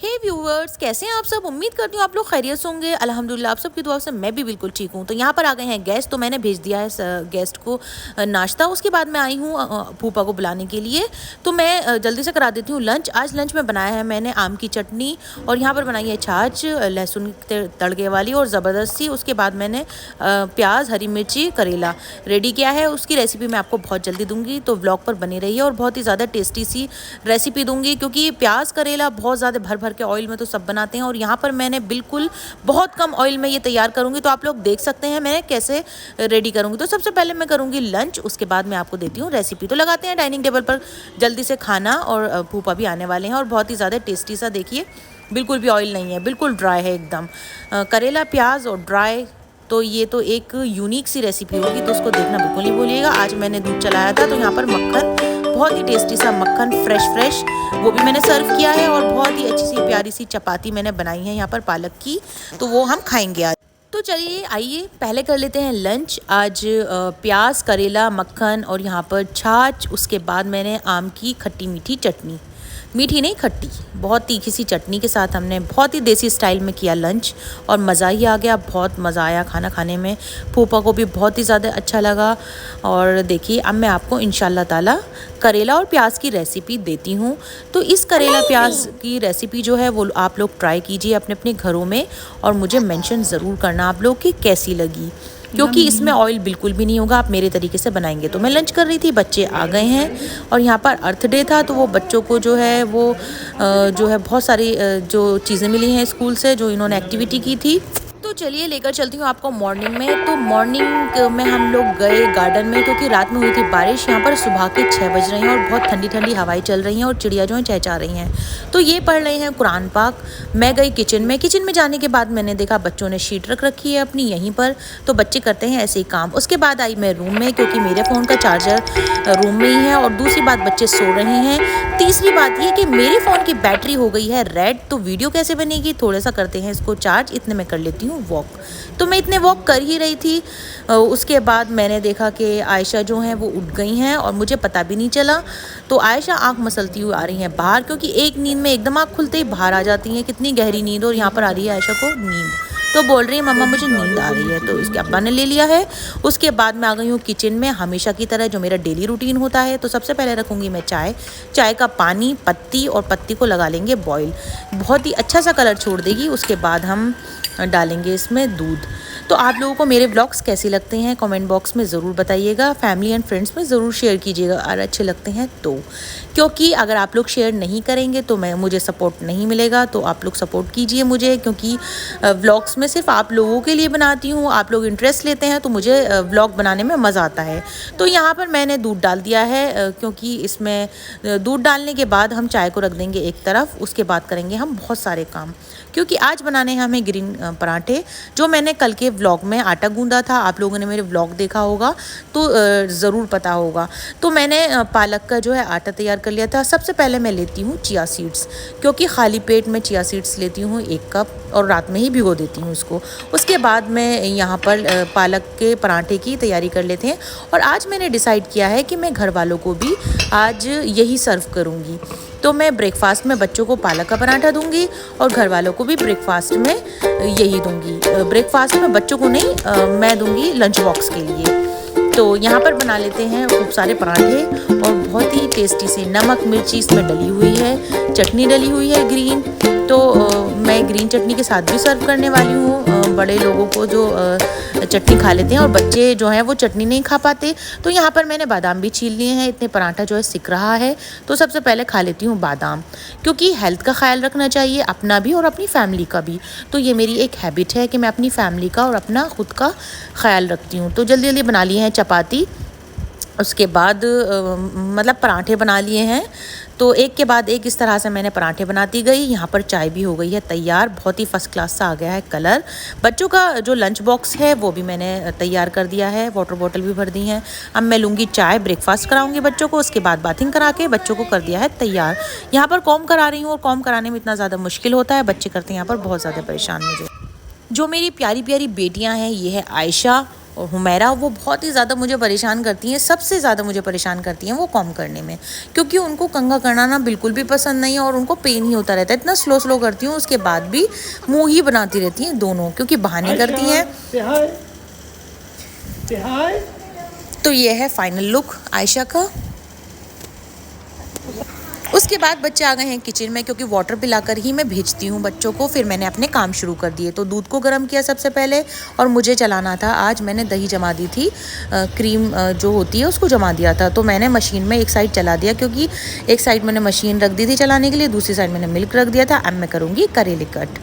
हे viewers, कैसे हैं आप सब। उम्मीद करती हूँ आप लोग खैरियत से होंगे। अल्हम्दुलिल्लाह आप सबकी दुआ से मैं भी बिल्कुल ठीक हूँ। तो यहाँ पर आ गए हैं गेस्ट, तो मैंने भेज दिया है गेस्ट को नाश्ता। उसके बाद मैं आई हूँ फूफा को बुलाने के लिए। तो मैं जल्दी से करा देती हूँ लंच। आज लंच में बनाया है मैंने आम की चटनी और यहाँ पर बनाई है छाछ लहसुन तड़के वाली और ज़बरदस्ती। उसके बाद मैंने प्याज, हरी मिर्ची, करेला रेडी किया है। उसकी रेसिपी मैं आपको बहुत जल्दी दूँगी, तो व्लॉग पर बनी रही है। और बहुत ही ज़्यादा टेस्टी सी रेसिपी दूँगी, क्योंकि प्याज करेला बहुत ज़्यादा भर भर के ऑयल में तो सब बनाते हैं और यहाँ पर मैंने बिल्कुल बहुत कम ऑयल में ये तैयार करूँगी। तो आप लोग देख सकते हैं मैं कैसे रेडी करूँगी। तो सबसे पहले मैं करूँगी लंच, उसके बाद मैं आपको देती हूँ रेसिपी। तो लगाते हैं डाइनिंग टेबल पर जल्दी से खाना, और फूफा भी आने वाले हैं। और बहुत ही ज़्यादा टेस्टी सा, देखिए बिल्कुल भी ऑयल नहीं है, बिल्कुल ड्राई है एकदम। करेला, प्याज और ड्राई, तो ये तो एक यूनिक सी रेसिपी होगी, तो उसको देखना बिल्कुल नहीं भूलिएगा। आज मैंने दूध चलाया था, तो यहाँ पर मक्खन, बहुत ही टेस्टी सा मक्खन फ्रेश वो भी मैंने सर्व किया है। और बहुत ही अच्छी सी प्यारी सी चपाती मैंने बनाई है यहाँ पर पालक की, तो वो हम खाएंगे आज। तो चलिए आइए पहले कर लेते हैं लंच। आज प्याज, करेला, मक्खन और यहाँ पर छाछ। उसके बाद मैंने आम की खट्टी मीठी चटनी, मीठी नहीं खट्टी, बहुत तीखी सी चटनी के साथ हमने बहुत ही देसी स्टाइल में किया लंच। और मज़ा ही आ गया, बहुत मज़ा आया खाना खाने में। फूफा को भी बहुत ही ज़्यादा अच्छा लगा। और देखिए अब मैं आपको इंशाल्लाह ताला करेला और प्याज की रेसिपी देती हूँ। तो इस करेला प्याज की रेसिपी जो है वो आप लोग ट्राई कीजिए अपने अपने घरों में, और मुझे मेंशन ज़रूर करना आप लोग कि कैसी लगी, क्योंकि इसमें ऑयल बिल्कुल भी नहीं होगा। आप मेरे तरीके से बनाएंगे। तो मैं लंच कर रही थी, बच्चे आ गए हैं और यहाँ पर अर्थ डे था, तो वो बच्चों को जो है वो जो है बहुत सारी जो चीज़ें मिली हैं स्कूल से, जो इन्होंने एक्टिविटी की थी। तो चलिए लेकर चलती हूँ आपको मॉर्निंग में। तो मॉर्निंग में हम लोग गए गार्डन में, क्योंकि रात में हुई थी बारिश। यहाँ पर सुबह के 6 बज रहे हैं और बहुत ठंडी ठंडी हवाएं चल रही हैं और चिड़िया जो है चहचहा रही हैं। तो ये पढ़ रहे हैं कुरान पाक। मैं गई किचन में। किचन में जाने के बाद मैंने देखा बच्चों ने शीट रख रखी है अपनी यहीं पर, तो बच्चे करते हैं ऐसे ही काम। उसके बाद आई मैं रूम में, क्योंकि मेरे फ़ोन का चार्जर रूम में ही है। और दूसरी बात, बच्चे सो रहे हैं। तीसरी बात ये कि मेरे फ़ोन की बैटरी हो गई है रेड, तो वीडियो कैसे बनेगी। थोड़ा सा करते हैं इसको चार्ज, इतने में कर लेती हूँ वॉक। तो मैं इतने वॉक कर ही रही थी। उसके बाद मैंने देखा कि आयशा जो हैं वो उठ गई हैं और मुझे पता भी नहीं चला। तो आयशा आंख मसलती हुई आ रही हैं बाहर, क्योंकि एक नींद में एकदम आँख खुलते ही बाहर आ जाती हैं। कितनी गहरी नींद, और यहाँ पर आ रही है आयशा को नींद। तो बोल रही है मम्मा मुझे नींद आ रही है, तो इसके अब्बा ने ले लिया है। उसके बाद मैं आ गई हूँ किचन में, हमेशा की तरह जो मेरा डेली रूटीन होता है। तो सबसे पहले रखूँगी मैं चाय का पानी, पत्ती, और पत्ती को लगा लेंगे बॉईल। बहुत ही अच्छा सा कलर छोड़ देगी। उसके बाद हम डालेंगे इसमें दूध। तो आप लोगों को मेरे व्लॉग्स कैसे लगते हैं कमेंट बॉक्स में ज़रूर बताइएगा। फैमिली एंड फ्रेंड्स में ज़रूर शेयर कीजिएगा अगर अच्छे लगते हैं तो, क्योंकि अगर आप लोग शेयर नहीं करेंगे तो मुझे सपोर्ट नहीं मिलेगा। तो आप लोग सपोर्ट कीजिए मुझे, क्योंकि व्लॉग्स में सिर्फ आप लोगों के लिए बनाती हूँ। आप लोग इंटरेस्ट लेते हैं तो मुझे व्लॉग बनाने में मज़ा आता है। तो यहाँ पर मैंने दूध डाल दिया है, क्योंकि इसमें दूध डालने के बाद हम चाय को रख देंगे एक तरफ। उसके बाद करेंगे हम बहुत सारे काम, क्योंकि आज बनाने हैं हमें ग्रीन पराठे, जो मैंने कल के व्लॉग में आटा गूंदा था। आप लोगों ने मेरे व्लॉग देखा होगा तो ज़रूर पता होगा। तो मैंने पालक का जो है आटा तैयार कर लिया था। सबसे पहले मैं लेती हूँ चिया सीड्स, क्योंकि खाली पेट में चिया सीड्स लेती हूँ 1 कप, और रात में ही भिगो देती हूँ इसको। उसके बाद मैं यहाँ पर पालक के पराठे की तैयारी कर लेते हैं। और आज मैंने डिसाइड किया है कि मैं घर वालों को भी आज यही सर्व करूँगी। तो मैं ब्रेकफास्ट में बच्चों को पालक का पराठा दूंगी और घर वालों को भी ब्रेकफास्ट में यही दूंगी। ब्रेकफास्ट में बच्चों को नहीं, मैं दूंगी लंच बॉक्स के लिए। तो यहाँ पर बना लेते हैं खूब सारे पराठे, और बहुत ही टेस्टी से नमक मिर्ची इसमें डली हुई है, चटनी डली हुई है ग्रीन। तो मैं ग्रीन चटनी के साथ भी सर्व करने वाली हूँ बड़े लोगों को जो चटनी खा लेते हैं, और बच्चे जो हैं वो चटनी नहीं खा पाते। तो यहाँ पर मैंने बादाम भी छील लिए हैं, इतने पराठा जो है सिक रहा है। तो सबसे पहले खा लेती हूँ बादाम, क्योंकि हेल्थ का ख्याल रखना चाहिए, अपना भी और अपनी फैमिली का भी। तो ये मेरी एक हैबिट है कि मैं अपनी फैमिली का और अपना खुद का ख्याल रखती हूँ। तो जल्दी जल्दी बना लिए हैं चपाती, उसके बाद मतलब पराठे बना लिए हैं। तो एक के बाद एक इस तरह से मैंने पराठे बनाती गई। यहाँ पर चाय भी हो गई है तैयार, बहुत ही फर्स्ट क्लास सा आ गया है कलर। बच्चों का जो लंच बॉक्स है वो भी मैंने तैयार कर दिया है, वाटर बॉटल भी भर दी है। अब मैं लूँगी चाय, ब्रेकफास्ट कराऊंगी बच्चों को, उसके बाद बाथिंग करा के बच्चों को कर दिया है तैयार। यहाँ पर कॉम करा रही हूँ, और कॉम कराने में इतना ज़्यादा मुश्किल होता है, बच्चे करते हैं यहाँ पर बहुत ज़्यादा परेशान मुझे। जो मेरी प्यारी प्यारी बेटियां हैं, ये है आयशा और हुमैरा वो बहुत ही ज़्यादा मुझे परेशान करती हैं, सबसे ज़्यादा मुझे परेशान करती हैं वो कॉम्ब करने में, क्योंकि उनको कंघा करना ना बिल्कुल भी पसंद नहीं है और उनको पेन ही होता रहता है। इतना स्लो स्लो करती हूँ, उसके बाद भी मुँह ही बनाती रहती हैं दोनों, क्योंकि बहाने करती हैं। तो ये है फाइनल लुक आयशा का। उसके बाद बच्चे आ गए हैं किचन में, क्योंकि वाटर पिलाकर ही मैं भेजती हूँ बच्चों को। फिर मैंने अपने काम शुरू कर दिए। तो दूध को गर्म किया सबसे पहले, और मुझे चलाना था। आज मैंने दही जमा दी थी, क्रीम जो होती है उसको जमा दिया था। तो मैंने मशीन में एक साइड चला दिया, क्योंकि एक साइड मैंने मशीन रख दी थी चलाने के लिए, दूसरी साइड मैंने मिल्क रख दिया था। अब मैं करूँगी करेले कट।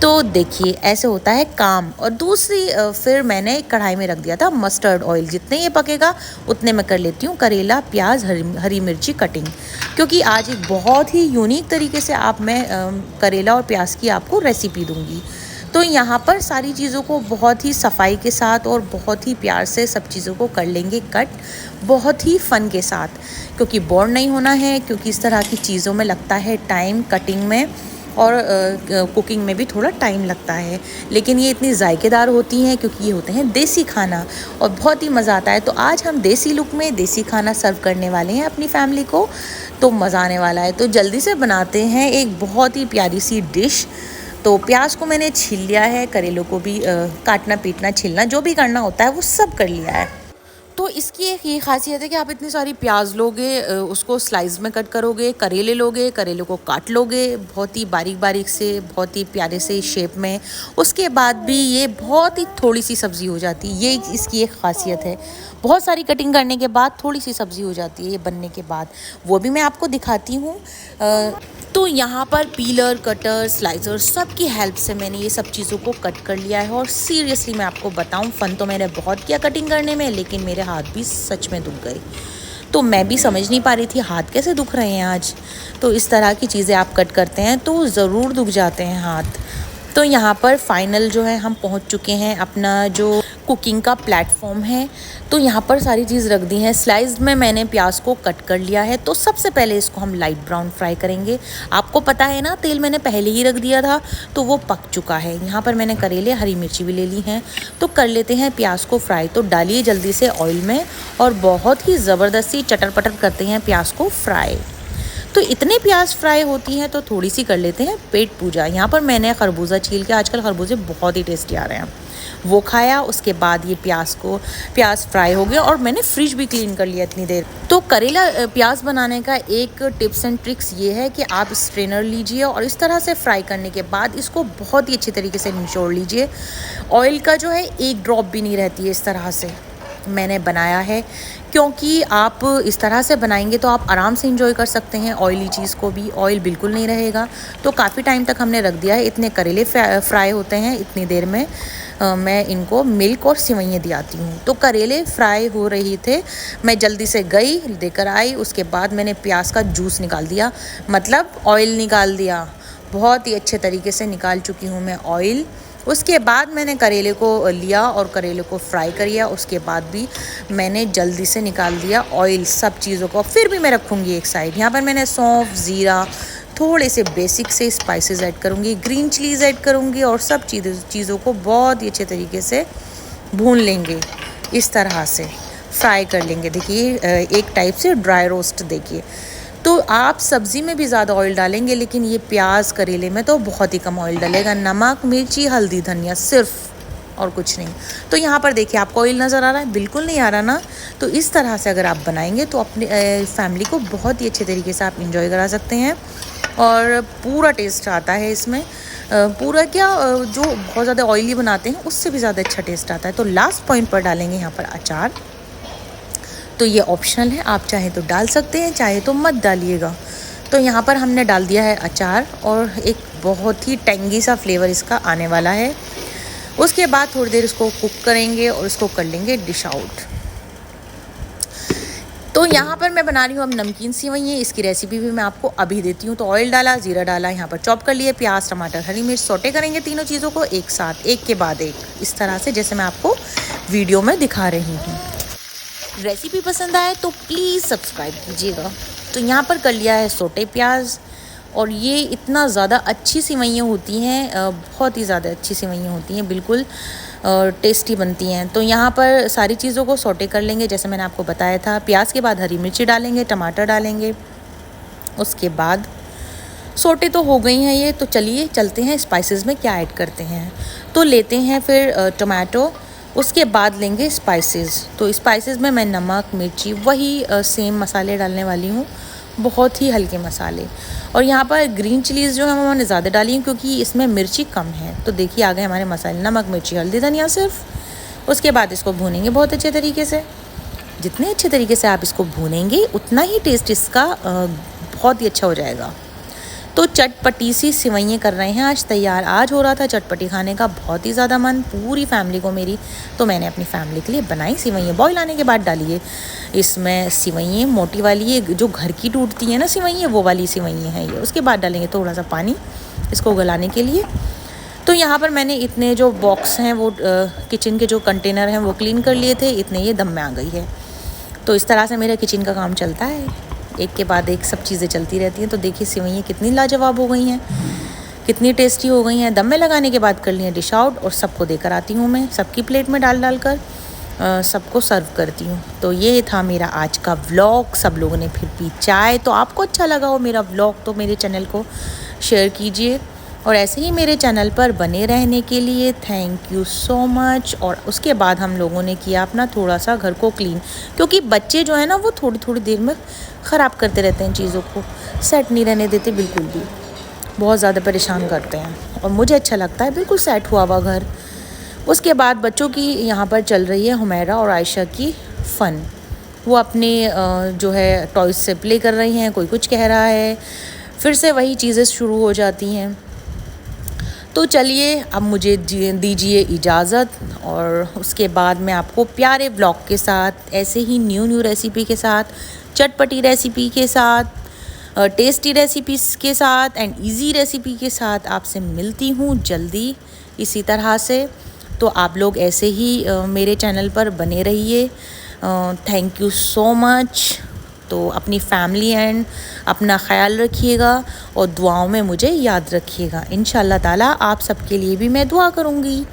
तो देखिए ऐसे होता है काम। और दूसरी फिर मैंने कढ़ाई में रख दिया था मस्टर्ड ऑयल। जितने ये पकेगा उतने मैं कर लेती हूँ करेला, प्याज, हरी मिर्ची कटिंग, क्योंकि आज एक बहुत ही यूनिक तरीके से मैं करेला और प्याज की आपको रेसिपी दूंगी। तो यहाँ पर सारी चीज़ों को बहुत ही सफाई के साथ और बहुत ही प्यार से सब चीज़ों को कर लेंगे कट, बहुत ही फ़न के साथ, क्योंकि बोर नहीं होना है। क्योंकि इस तरह की चीज़ों में लगता है टाइम, कटिंग में और कुकिंग में भी थोड़ा टाइम लगता है, लेकिन ये इतनी जायकेदार होती हैं क्योंकि ये होते हैं देसी खाना और बहुत ही मज़ा आता है। तो आज हम देसी लुक में देसी खाना सर्व करने वाले हैं अपनी फैमिली को, तो मज़ा आने वाला है। तो जल्दी से बनाते हैं एक बहुत ही प्यारी सी डिश। तो प्याज को मैंने छील लिया है, करेलों को भी काटना पीटना छीलना जो भी करना होता है वो सब कर लिया है। तो इसकी एक ये खासियत है कि आप इतनी सारी प्याज लोगे, उसको स्लाइस में कट करोगे, करेले लोगे, करेले को काट लोगे बहुत ही बारीक बारीक से, बहुत ही प्यारे से शेप में। उसके बाद भी ये बहुत ही थोड़ी सी सब्ज़ी हो जाती है, ये इसकी एक खासियत है। बहुत सारी कटिंग करने के बाद थोड़ी सी सब्ज़ी हो जाती है ये बनने के बाद, वो भी मैं आपको दिखाती हूँ। तो यहाँ पर पीलर, कटर, स्लाइसर सब की हेल्प से मैंने ये सब चीज़ों को कट कर लिया है। और सीरियसली मैं आपको बताऊँ, फ़न तो मैंने बहुत किया कटिंग करने में, लेकिन मेरे हाथ भी सच में दुख गए। तो मैं भी समझ नहीं पा रही थी हाथ कैसे दुख रहे हैं आज। तो इस तरह की चीज़ें आप कट करते हैं तो ज़रूर दुख जाते हैं हाथ। तो यहाँ पर फाइनल जो है हम पहुँच चुके हैं, अपना जो कुकिंग का प्लेटफॉर्म है। तो यहाँ पर सारी चीज़ रख दी है। स्लाइस में मैंने प्याज को कट कर लिया है। तो सबसे पहले इसको हम लाइट ब्राउन फ्राई करेंगे। आपको पता है ना, तेल मैंने पहले ही रख दिया था तो वो पक चुका है। यहाँ पर मैंने करेले, हरी मिर्ची भी ले ली हैं। तो कर लेते हैं प्याज को फ्राई। तो डालिए जल्दी से ऑयल में और बहुत ही ज़बरदस्ती चटर पटर करते हैं प्याज को फ्राई। तो इतने प्याज फ्राई होती हैं तो थोड़ी सी कर लेते हैं पेट पूजा। यहाँ पर मैंने खरबूजा छील के, आजकल खरबूजे बहुत ही टेस्टी आ रहे हैं, वो खाया। उसके बाद ये प्याज फ्राई हो गया और मैंने फ्रिज भी क्लीन कर लिया इतनी देर। तो करेला प्याज बनाने का एक टिप्स एंड ट्रिक्स ये है कि आप स्ट्रेनर लीजिए और इस तरह से फ्राई करने के बाद इसको बहुत ही अच्छी तरीके से निचोड़ लीजिए। ऑयल का जो है एक ड्रॉप भी नहीं रहती है। इस तरह से मैंने बनाया है, क्योंकि आप इस तरह से बनाएंगे तो आप आराम से एंजॉय कर सकते हैं ऑयली चीज़ को भी, ऑयल बिल्कुल नहीं रहेगा। तो काफ़ी टाइम तक हमने रख दिया है। इतने करेले फ्राई होते हैं इतनी देर में। मैं इनको मिल्क और सिवैयाँ दिलाती हूँ। तो करेले फ्राई हो रही थे, मैं जल्दी से गई लेकर आई। उसके बाद मैंने प्याज का जूस निकाल दिया, मतलब ऑयल निकाल दिया। बहुत ही अच्छे तरीके से निकाल चुकी हूँ मैं ऑयल। उसके बाद मैंने करेले को लिया और करेले को फ्राई कर लिया। उसके बाद भी मैंने जल्दी से निकाल दिया ऑयल सब चीज़ों को। फिर भी मैं रखूँगी एक साइड। यहाँ पर मैंने सौंफ, ज़ीरा, थोड़े से बेसिक से स्पाइसेस ऐड करूँगी, ग्रीन चिलीज़ ऐड करूँगी और सब चीज़ों को बहुत ही अच्छे तरीके से भून लेंगे। इस तरह से फ्राई कर लेंगे। देखिए एक टाइप से ड्राई रोस्ट। देखिए, तो आप सब्ज़ी में भी ज़्यादा ऑयल डालेंगे, लेकिन ये प्याज करेले में तो बहुत ही कम ऑयल डलेगा। नमक, मिर्ची, हल्दी, धनिया, सिर्फ, और कुछ नहीं। तो यहाँ पर देखिए आपको ऑयल नज़र आ रहा है, बिल्कुल नहीं आ रहा ना। तो इस तरह से अगर आप बनाएंगे तो अपने फैमिली को बहुत ही अच्छे तरीके से आप इंजॉय करा सकते हैं और पूरा टेस्ट आता है इसमें। पूरा क्या, जो बहुत ज़्यादा ऑयली बनाते हैं उससे भी ज़्यादा अच्छा टेस्ट आता है। तो लास्ट पॉइंट पर डालेंगे यहाँ पर अचार। तो ये ऑप्शनल है, आप चाहे तो डाल सकते हैं, चाहे तो मत डालिएगा। तो यहाँ पर हमने डाल दिया है अचार और एक बहुत ही टेंगी सा फ्लेवर इसका आने वाला है। उसके बाद थोड़ी देर इसको कुक करेंगे और इसको कर लेंगे डिश आउट। तो यहाँ पर मैं बना रही हूँ अब नमकीन सेवइयाँ। इसकी रेसिपी भी मैं आपको अभी देती हूँ। तो ऑयल डाला, ज़ीरा डाला, यहाँ पर चॉप कर लिए प्याज, टमाटर, हरी मिर्च, सौटे करेंगे तीनों चीज़ों को एक साथ, एक के बाद एक, इस तरह से जैसे मैं आपको वीडियो में दिखा रही हूँ। रेसिपी पसंद आए तो प्लीज़ सब्सक्राइब कीजिएगा। तो यहाँ पर कर लिया है सोटे प्याज। और ये इतना ज़्यादा अच्छी सेवइयाँ होती हैं, बहुत ही ज़्यादा अच्छी सेवइयाँ होती हैं, बिल्कुल टेस्टी बनती हैं। तो यहाँ पर सारी चीज़ों को सौटे कर लेंगे जैसे मैंने आपको बताया था। प्याज के बाद हरी मिर्ची डालेंगे, टमाटर डालेंगे, उसके बाद सौटे तो हो गई हैं ये। तो चलिए चलते हैं स्पाइसेस में क्या ऐड करते हैं। तो लेते हैं फिर टमाटो, उसके बाद लेंगे स्पाइसेस। तो स्पाइसेस में मैं नमक, मिर्ची, वही सेम मसाले डालने वाली हूँ, बहुत ही हल्के मसाले। और यहाँ पर ग्रीन चिलीज़ जो है वो मैंने ज़्यादा डाली हैं क्योंकि इसमें मिर्ची कम है। तो देखिए आ गए हमारे मसाले, नमक, मिर्ची, हल्दी, धनिया सिर्फ। उसके बाद इसको भूनेंगे बहुत अच्छे तरीके से। जितने अच्छे तरीके से आप इसको भूनेंगे उतना ही टेस्ट इसका बहुत ही अच्छा हो जाएगा। तो चटपटी सी सेवइयाँ कर रहे हैं आज तैयार। आज हो रहा था चटपटी खाने का बहुत ही ज़्यादा मन पूरी फैमिली को मेरी, तो मैंने अपनी फैमिली के लिए बनाई सेवइयाँ। बॉईल आने के बाद डालिए इसमें सेवइयाँ, मोटी वाली ये जो घर की टूटती है ना सेवइयाँ, वो वाली सेवइयाँ हैं ये। उसके बाद डालेंगे थोड़ा सा पानी इसको गलाने के लिए। तो यहाँ पर मैंने इतने जो बॉक्स हैं वो किचन के जो कंटेनर हैं वो क्लीन कर लिए थे, इतने ये दम में आ गई है। तो इस तरह से मेरा किचन का काम चलता है, एक के बाद एक सब चीज़ें चलती रहती हैं। तो देखिए सेवइयाँ कितनी लाजवाब हो गई हैं, कितनी टेस्टी हो गई हैं। दम में लगाने के बाद कर लिया डिश आउट और सबको देकर आती हूँ मैं, सबकी प्लेट में डाल कर सबको सर्व करती हूँ। तो ये था मेरा आज का व्लॉग। सब लोगों ने फिर पी चाय। तो आपको अच्छा लगा हो मेरा व्लॉग तो मेरे चैनल को शेयर कीजिए और ऐसे ही मेरे चैनल पर बने रहने के लिए थैंक यू सो मच। और उसके बाद हम लोगों ने किया अपना थोड़ा सा घर को क्लीन, क्योंकि बच्चे जो है ना वो थोड़ी थोड़ी देर में ख़राब करते रहते हैं चीज़ों को, सेट नहीं रहने देते बिल्कुल भी, बहुत ज़्यादा परेशान करते हैं। और मुझे अच्छा लगता है बिल्कुल सेट हुआ हुआ घर। उसके बाद बच्चों की यहाँ पर चल रही है हुमैरा और आयशा की फ़न। वो अपने जो है टॉयज़ से प्ले कर रही हैं, कोई कुछ कह रहा है, फिर से वही चीज़ें शुरू हो जाती हैं। तो चलिए अब मुझे दीजिए इजाज़त और उसके बाद मैं आपको प्यारे ब्लॉग के साथ ऐसे ही न्यू रेसिपी के साथ, चटपटी रेसिपी के साथ, टेस्टी रेसिपीज़ के साथ एंड इजी रेसिपी के साथ आपसे मिलती हूँ जल्दी इसी तरह से। तो आप लोग ऐसे ही मेरे चैनल पर बने रहिए। Thank you so much. तो अपनी फैमिली एंड अपना ख़याल रखिएगा और दुआओं में मुझे याद रखिएगा। इंशाल्लाह ताला आप सबके लिए भी मैं दुआ करूँगी।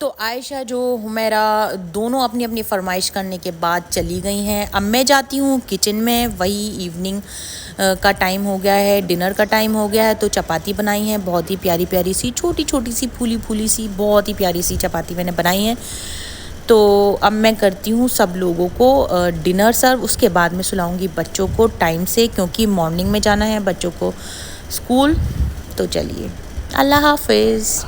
तो आयशा जो हुमैरा दोनों अपनी अपनी फरमाइश करने के बाद चली गई हैं। अब मैं जाती हूँ किचन में, वही इवनिंग का टाइम हो गया है, डिनर का टाइम हो गया है। तो चपाती बनाई है बहुत ही प्यारी प्यारी सी, छोटी छोटी सी, फूली फूली सी, बहुत ही प्यारी सी चपाती मैंने बनाई है। तो अब मैं करती हूँ सब लोगों को डिनर सर्व। उसके बाद मैं सुलाऊंगी बच्चों को टाइम से, क्योंकि मॉर्निंग में जाना है बच्चों को स्कूल। तो चलिए, अल्लाह हाफिज़।